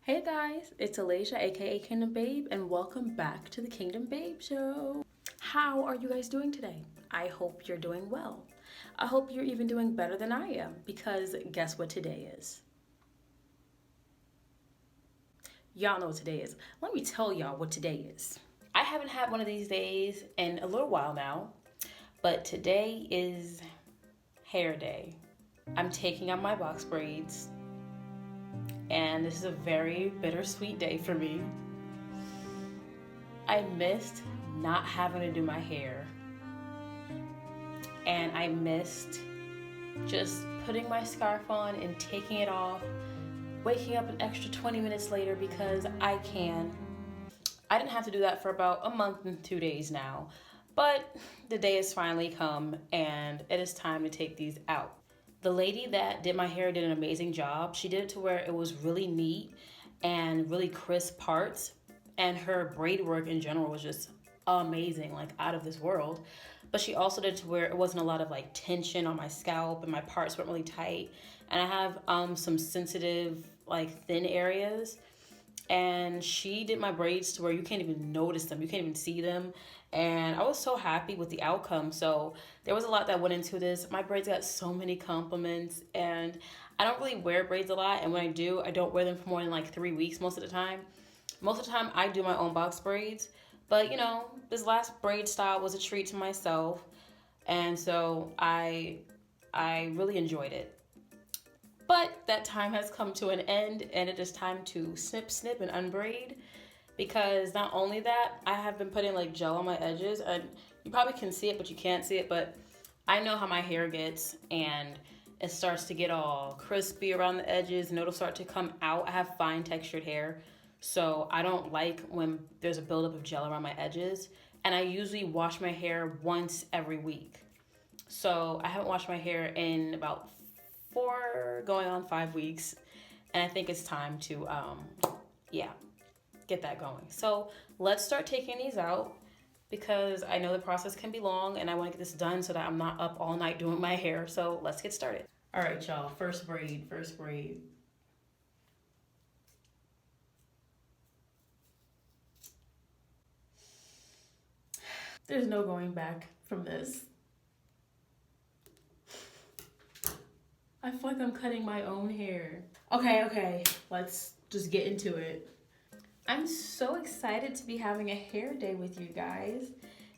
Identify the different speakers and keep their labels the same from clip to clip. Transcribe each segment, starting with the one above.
Speaker 1: Hey guys, it's Alaija, aka Kingdom Babe, and welcome back to the Kingdom Babe Show. How are you guys doing today? I hope you're doing well. I hope you're even doing better than I am, because guess what today is? Y'all know what today is. Let me tell y'all what today is. I haven't had one of these days in a little while now, but today is hair day. I'm taking out my box braids, and this is a very bittersweet day for me. I missed not having to do my hair, and I missed just putting my scarf on and taking it off, waking up an extra 20 minutes later because I can. I didn't have to do that for about a month and 2 days now, but the day has finally come and it is time to take these out. The lady that did my hair did an amazing job. She did it to where it was really neat and really crisp parts, and her braid work in general was just amazing, like out of this world. But she also did it to where it wasn't a lot of like tension on my scalp and my parts weren't really tight. And I have some sensitive like thin areas, and she did my braids to where you can't even notice them, you can't even see them, and I was so happy with the outcome. So there was a lot that went into this. My braids got so many compliments, and I don't really wear braids a lot, and when I do, I don't wear them for more than like 3 weeks most of the time. Most of the time I do my own box braids, but you know, this last braid style was a treat to myself, and so I really enjoyed it. But that time has come to an end, and it is time to snip, snip, and unbraid. Because not only that, I have been putting like gel on my edges, and you probably can see it, but you can't see it. But I know how my hair gets, and it starts to get all crispy around the edges, and it'll start to come out. I have fine textured hair, so I don't like when there's a buildup of gel around my edges. And I usually wash my hair once every week. So I haven't washed my hair in about 4 going on 5 weeks, and I think it's time to yeah, get that going. So let's start taking these out, because I know the process can be long and I want to get this done so that I'm not up all night doing my hair. So let's get started. All right, y'all, first braid. There's no going back from this. I feel like I'm cutting my own hair. Okay, let's just get into it. I'm so excited to be having a hair day with you guys.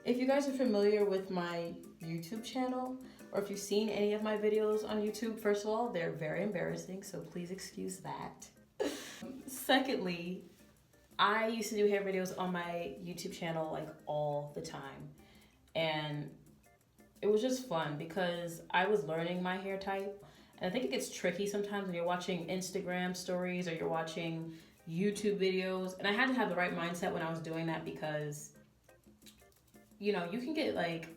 Speaker 1: If you guys are familiar with my YouTube channel, or if you've seen any of my videos on YouTube, first of all, they're very embarrassing, so please excuse that. Secondly, I used to do hair videos on my YouTube channel like all the time. And it was just fun because I was learning my hair type. And I think it gets tricky sometimes when you're watching Instagram stories or you're watching YouTube videos. And I had to have the right mindset when I was doing that, because, you know, you can get like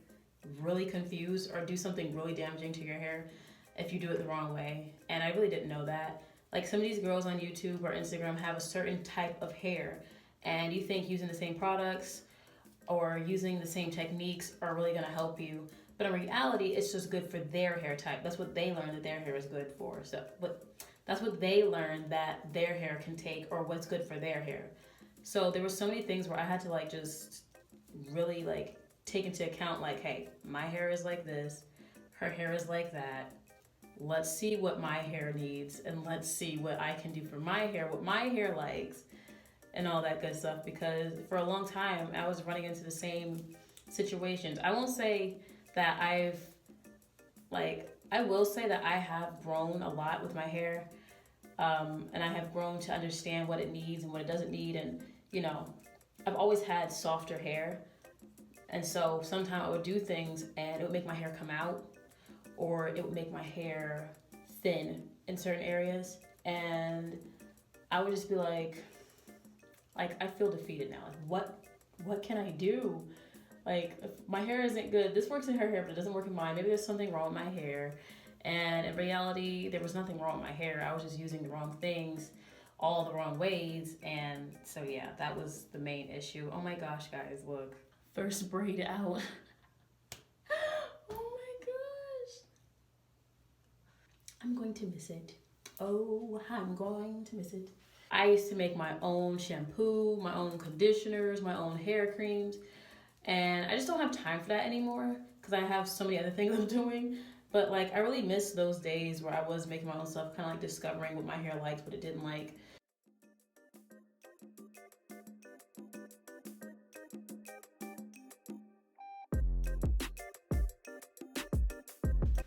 Speaker 1: really confused or do something really damaging to your hair if you do it the wrong way. And I really didn't know that. Like, some of these girls on YouTube or Instagram have a certain type of hair, and you think using the same products or using the same techniques are really gonna help you. But in reality, it's just good for their hair type. That's what they learned that their hair is good for. That's what they learned that their hair can take, or what's good for their hair. So there were so many things where I had to like just really like take into account, like, hey, my hair is like this, her hair is like that. Let's see what my hair needs, and let's see what I can do for my hair, what my hair likes, and all that good stuff. Because for a long time, I was running into the same situations. I won't say that I will say that I have grown a lot with my hair, and I have grown to understand what it needs and what it doesn't need. And, you know, I've always had softer hair, and so sometimes I would do things and it would make my hair come out, or it would make my hair thin in certain areas, and I would just be like I feel defeated now. Like, what can I do? Like, if my hair isn't good, this works in her hair, but it doesn't work in mine. Maybe there's something wrong with my hair. And in reality, there was nothing wrong with my hair. I was just using the wrong things all the wrong ways. And so, yeah, that was the main issue. Oh my gosh, guys, look. First braid out. Oh my gosh. I'm going to miss it. Oh, I'm going to miss it. I used to make my own shampoo, my own conditioners, my own hair creams, and I just don't have time for that anymore because I have so many other things I'm doing. But like, I really miss those days where I was making my own stuff, kind of like discovering what my hair liked, what it didn't like.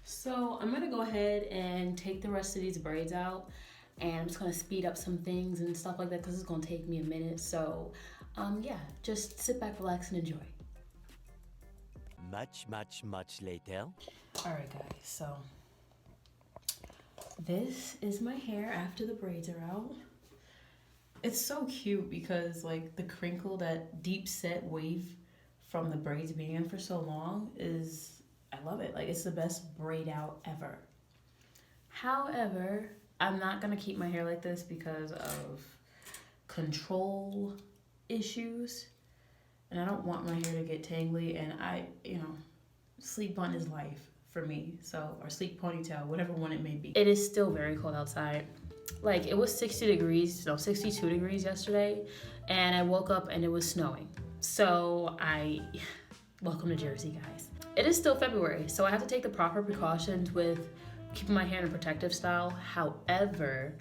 Speaker 1: So I'm gonna go ahead and take the rest of these braids out, and I'm just gonna speed up some things and stuff like that because it's gonna take me a minute. So yeah, just sit back, relax, and enjoy.
Speaker 2: Much later.
Speaker 1: All right, guys, so this is my hair after the braids are out. It's so cute because like the crinkle, that deep set wave from the braids being in for so long is, I love it. Like, it's the best braid out ever. However, I'm not gonna keep my hair like this because of control issues. And I don't want my hair to get tangly, and sleek bun is life for me. So, or sleek ponytail, whatever one it may be. It is still very cold outside. Like, it was 62 degrees yesterday, and I woke up and it was snowing. So welcome to Jersey, guys. It is still February, so I have to take the proper precautions with keeping my hair in a protective style. However,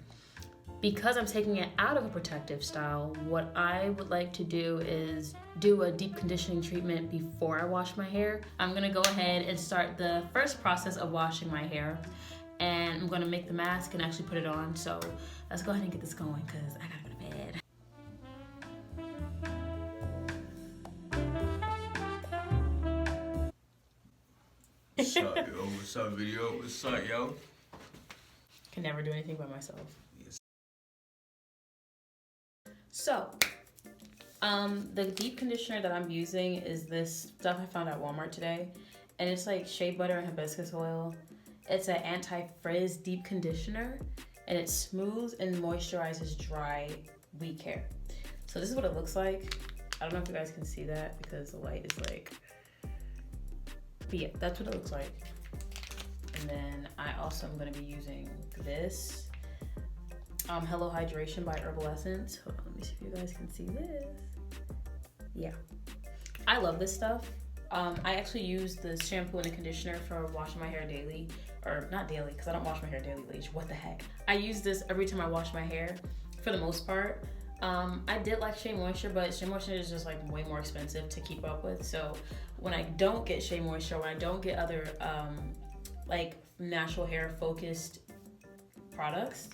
Speaker 1: because I'm taking it out of a protective style, what I would like to do is do a deep conditioning treatment before I wash my hair. I'm gonna go ahead and start the first process of washing my hair, and I'm gonna make the mask and actually put it on. So let's go ahead and get this going because I gotta go to bed.
Speaker 3: What's up, yo? What's up, video? What's up, yo?
Speaker 1: Can never do anything by myself.
Speaker 3: Yes.
Speaker 1: So, the deep conditioner that I'm using is this stuff I found at Walmart today, and it's like shea butter and hibiscus oil. It's an anti-frizz deep conditioner, and it smooths and moisturizes dry, weak hair. So this is what it looks like. I don't know if you guys can see that because the light is like, but yeah, that's what it looks like. And then I also am gonna be using this Hello Hydration by Herbal Essence. Hold on, let me see if you guys can see this. Yeah, I love this stuff. I actually use the shampoo and the conditioner for washing my hair daily, or not daily, because I don't wash my hair daily, Leach. What the heck? I use this every time I wash my hair, for the most part. I did like Shea Moisture, but Shea Moisture is just like way more expensive to keep up with. So when I don't get Shea Moisture, when I don't get other like natural hair focused products,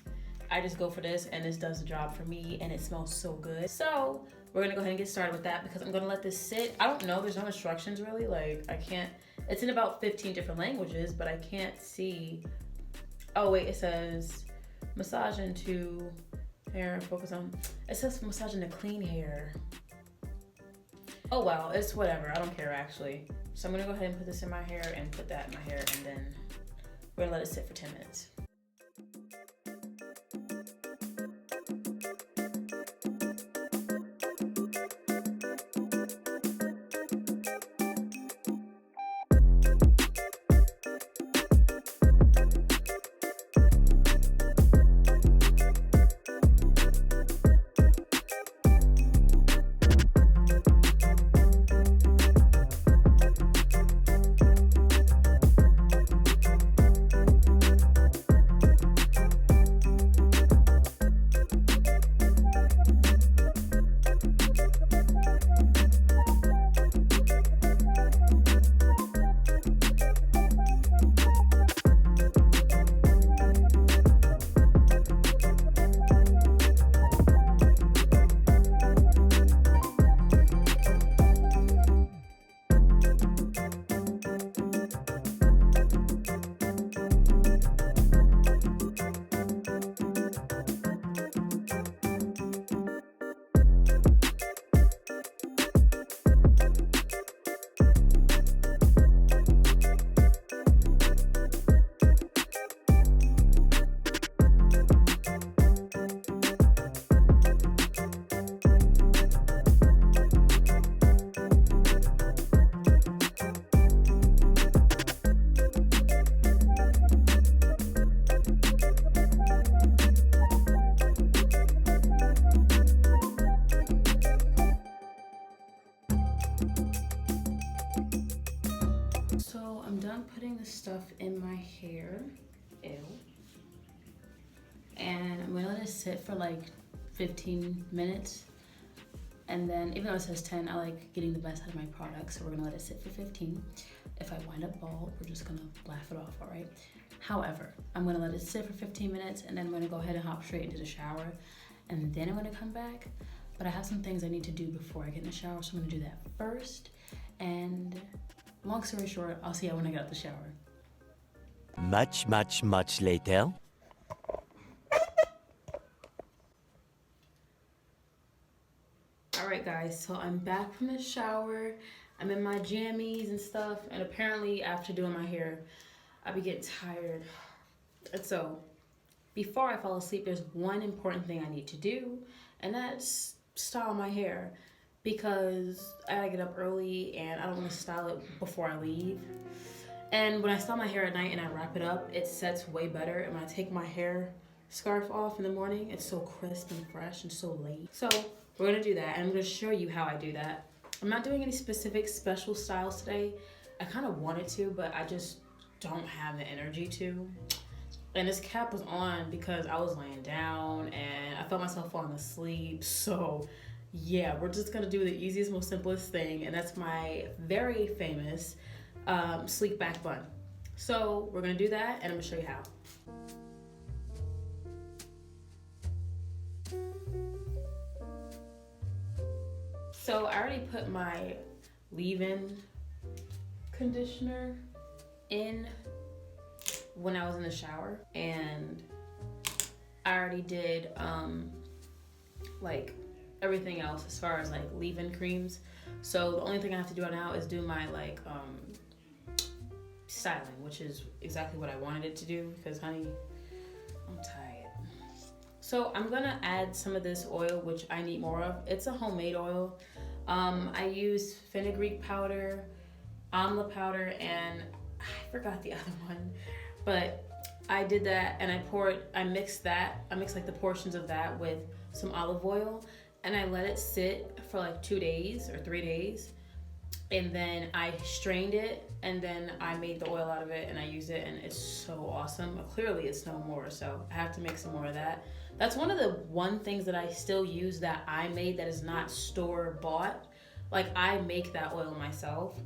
Speaker 1: I just go for this, and this does the job for me, and it smells so good. So we're gonna go ahead and get started with that because I'm gonna let this sit. I don't know, there's no instructions really. Like, I can't, it's in about 15 different languages, but I can't see. Oh wait, it says massage into hair, focus on, it says massage into clean hair. Oh well, it's whatever, I don't care actually. So I'm gonna go ahead and put this in my hair and put that in my hair, and then we're gonna let it sit for 10 minutes. done putting the stuff in my hair. Ew. And I'm gonna let it sit for like 15 minutes. And then, even though it says 10, I like getting the best out of my product, so we're gonna let it sit for 15. If I wind up bald, we're just gonna laugh it off, all right? However, I'm gonna let it sit for 15 minutes, and then I'm gonna go ahead and hop straight into the shower, and then I'm gonna come back. But I have some things I need to do before I get in the shower, so I'm gonna do that first. And long story short, I'll see you when I get out the shower.
Speaker 2: Much later.
Speaker 1: Alright guys, so I'm back from the shower. I'm in my jammies and stuff, and apparently after doing my hair, I be getting tired. And so, before I fall asleep, there's one important thing I need to do, and that's style my hair. Because I gotta get up early and I don't want to style it before I leave. And when I style my hair at night and I wrap it up, it sets way better. And when I take my hair scarf off in the morning, it's so crisp and fresh and so light. So we're gonna do that, and I'm gonna show you how I do that. I'm not doing any specific special styles today. I kind of wanted to, but I just don't have the energy to. And this cap was on because I was laying down and I felt myself falling asleep. So yeah, we're just gonna do the easiest, most simplest thing, and that's my very famous sleek back bun. So we're gonna do that, and I'm gonna show you how. So I already put my leave-in conditioner in when I was in the shower, and I already did like everything else as far as like leave-in creams. So the only thing I have to do now is do my like styling, which is exactly what I wanted it to do, because honey, I'm tired. So I'm gonna add some of this oil, which I need more of. It's a homemade oil. I use fenugreek powder, amla powder, and I forgot the other one, but I did that and I mixed like the portions of that with some olive oil, and I let it sit for like 2 days or 3 days, and then I strained it, and then I made the oil out of it and I used it, and it's so awesome. Clearly it's no more, so I have to make some more of that. That's one of the things that I still use that I made that is not store bought. Like, I make that oil myself,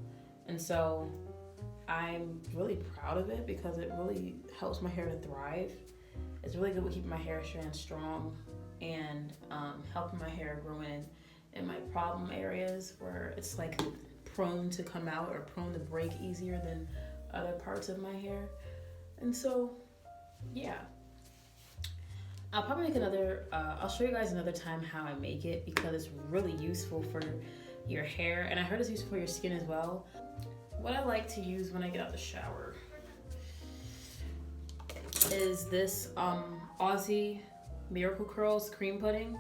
Speaker 1: and so I'm really proud of it because it really helps my hair to thrive. It's really good with keeping my hair strands strong and helping my hair grow in my problem areas where it's like prone to come out or prone to break easier than other parts of my hair. And so, yeah. I'll probably make another, I'll show you guys another time how I make it because it's really useful for your hair, and I heard it's useful for your skin as well. What I like to use when I get out the shower is this Aussie Miracle Curls cream pudding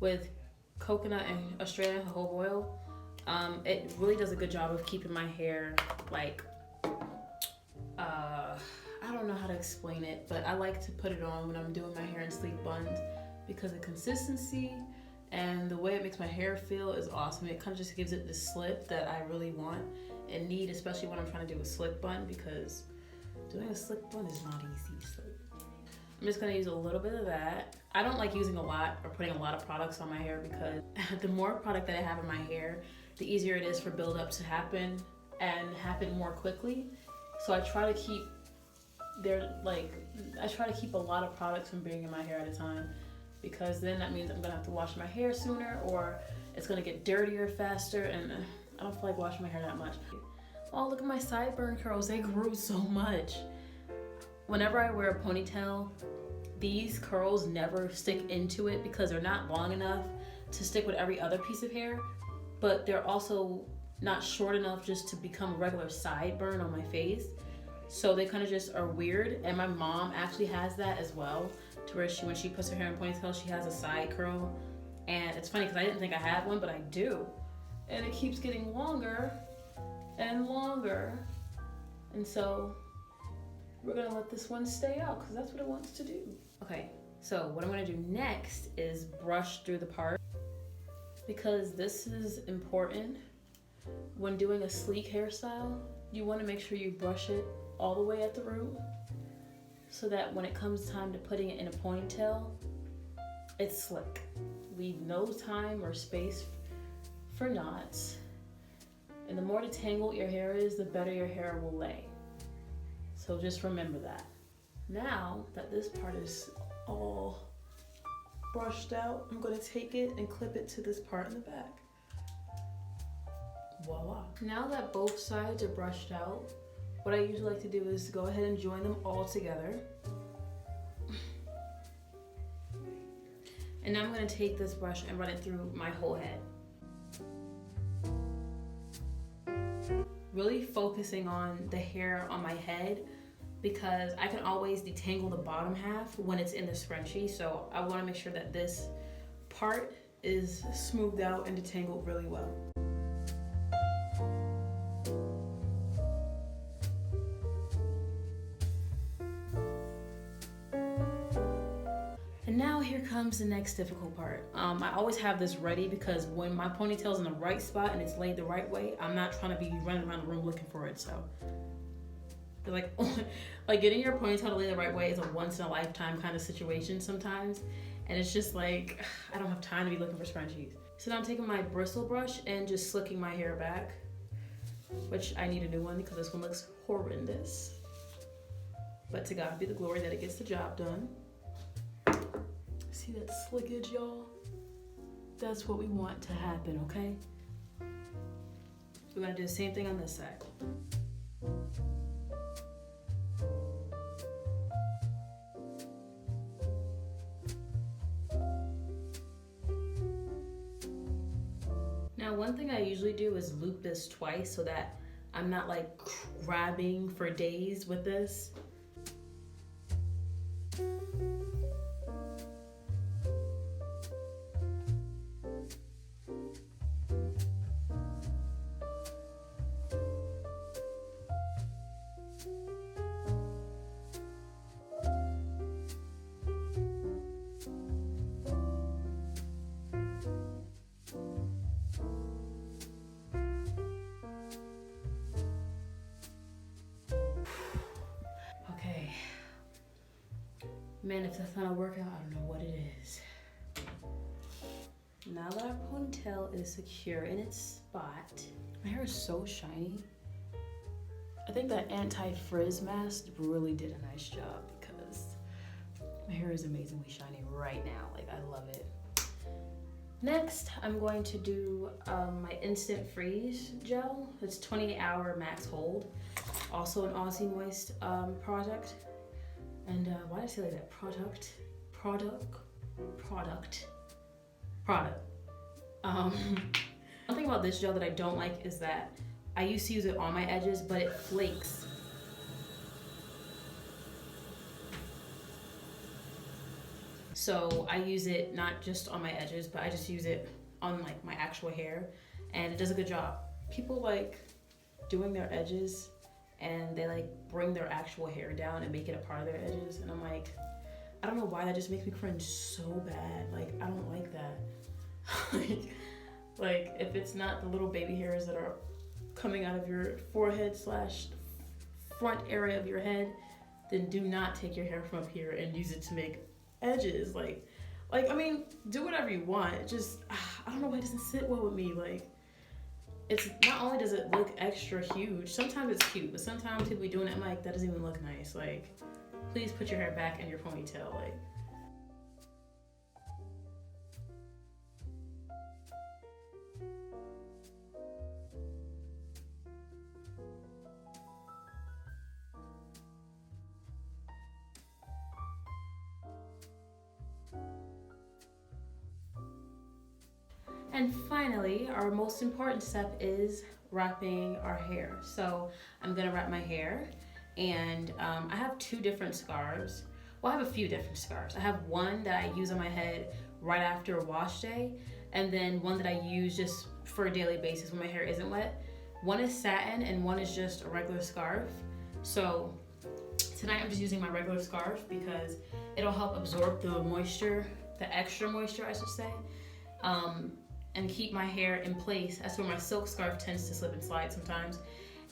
Speaker 1: with coconut and Australian jojoba oil. It really does a good job of keeping my hair like, I don't know how to explain it, but I like to put it on when I'm doing my hair in sleek buns because the consistency and the way it makes my hair feel is awesome. It kind of just gives it the slip that I really want and need, especially when I'm trying to do a slick bun, because doing a slick bun is not easy. So I'm just gonna use a little bit of that. I don't like using a lot or putting a lot of products on my hair because the more product that I have in my hair, the easier it is for buildup to happen and happen more quickly. So I try to keep a lot of products from being in my hair at a time, because then that means I'm gonna have to wash my hair sooner, or it's gonna get dirtier faster, and I don't feel like washing my hair that much. Oh, look at my sideburn curls, they grew so much. Whenever I wear a ponytail, these curls never stick into it because they're not long enough to stick with every other piece of hair, but they're also not short enough just to become a regular sideburn on my face. So they kind of just are weird, and my mom actually has that as well, to where when she puts her hair in a ponytail, she has a side curl. And it's funny because I didn't think I had one, but I do. And it keeps getting longer and longer. And so we're gonna let this one stay out because that's what it wants to do. Okay, so what I'm gonna do next is brush through the part, because this is important when doing a sleek hairstyle. you want to make sure you brush it all the way at the root so that when it comes time to putting it in a ponytail, it's slick. Leave no time or space for knots. And the more detangled your hair is, the better your hair will lay. So just remember that. Now that this part is all brushed out, I'm gonna take it and clip it to this part in the back. Voila. Now that both sides are brushed out, what I usually like to do is go ahead and join them all together. And now I'm gonna take this brush and run it through my whole head. Really focusing on the hair on my head because I can always detangle the bottom half when it's in the scrunchie. So I wanna make sure that this part is smoothed out and detangled really well. And now here comes the next difficult part. I always have this ready because when my ponytail's in the right spot and it's laid the right way, I'm not trying to be running around the room looking for it. So, like getting your ponytail to lay the right way is a once in a lifetime kind of situation sometimes. And it's just like, I don't have time to be looking for scrunchies. So now I'm taking my bristle brush and just slicking my hair back, which I need a new one because this one looks horrendous. But to God be the glory that it gets the job done. See that slickage, y'all? That's what we want to happen, okay? We're gonna do the same thing on this side. Now, one thing I usually do is loop this twice so that I'm not like grabbing for days with this. Man, if that's not a workout, I don't know what it is. Now that our ponytail is secure in its spot, my hair is so shiny. I think that anti-frizz mask really did a nice job because my hair is amazingly shiny right now. Like, I love it. Next, I'm going to do my Instant Freeze gel. It's 28-hour max hold. Also an Aussie Moist product. And why did I say like that? Product. One thing about this gel that I don't like is that I used to use it on my edges, but it flakes. So I use it not just on my edges, but I just use it on like my actual hair, and it does a good job. People like doing their edges and they like bring their actual hair down and make it a part of their edges, and I'm like, I don't know why, that just makes me cringe so bad. Like, I don't like that. like if it's not the little baby hairs that are coming out of your forehead / front area of your head, then do not take your hair from up here and use it to make edges. Like I mean, do whatever you want. It just, I don't know why it doesn't sit well with me. Like, it's not only does it look extra huge, sometimes it's cute, but sometimes people be doing it, I'm like, that doesn't even look nice. Like, please put your hair back in your ponytail. Like, and finally, our most important step is wrapping our hair. So I'm gonna wrap my hair, and I have two different scarves. Well, I have a few different scarves. I have one that I use on my head right after a wash day, and then one that I use just for a daily basis when my hair isn't wet. One is satin and one is just a regular scarf. So tonight I'm just using my regular scarf because it'll help absorb the moisture, the extra moisture I should say, and keep my hair in place. That's where my silk scarf tends to slip and slide sometimes.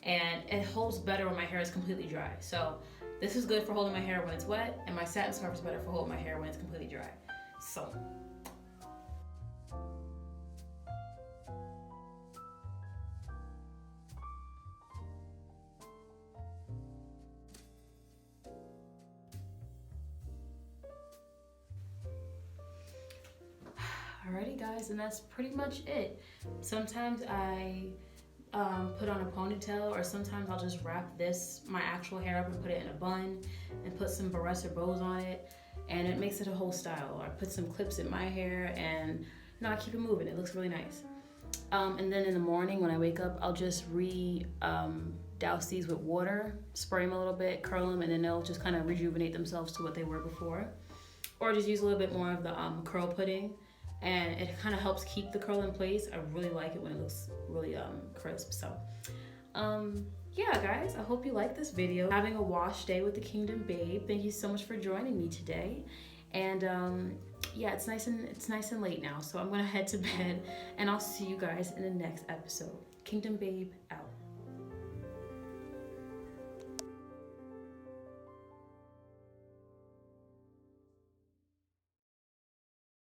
Speaker 1: and it holds better when my hair is completely dry. So this is good for holding my hair when it's wet, and my satin scarf is better for holding my hair when it's completely dry. So alrighty guys, and that's pretty much it. Sometimes I put on a ponytail, or sometimes I'll just wrap my actual hair up and put it in a bun and put some barrettes or bows on it, and it makes it a whole style. Or I put some clips in my hair and I keep it moving. It looks really nice. And then in the morning when I wake up, I'll just douse these with water, spray them a little bit, curl them, and then they'll just kind of rejuvenate themselves to what they were before. Or just use a little bit more of the curl pudding, and it kind of helps keep the curl in place. I really like it when it looks really crisp. So yeah guys, I hope you like this video. Having a wash day with the Kingdom Babe. Thank you so much for joining me today. And yeah, it's nice and late now, so I'm gonna head to bed, and I'll see you guys in the next episode. Kingdom Babe out.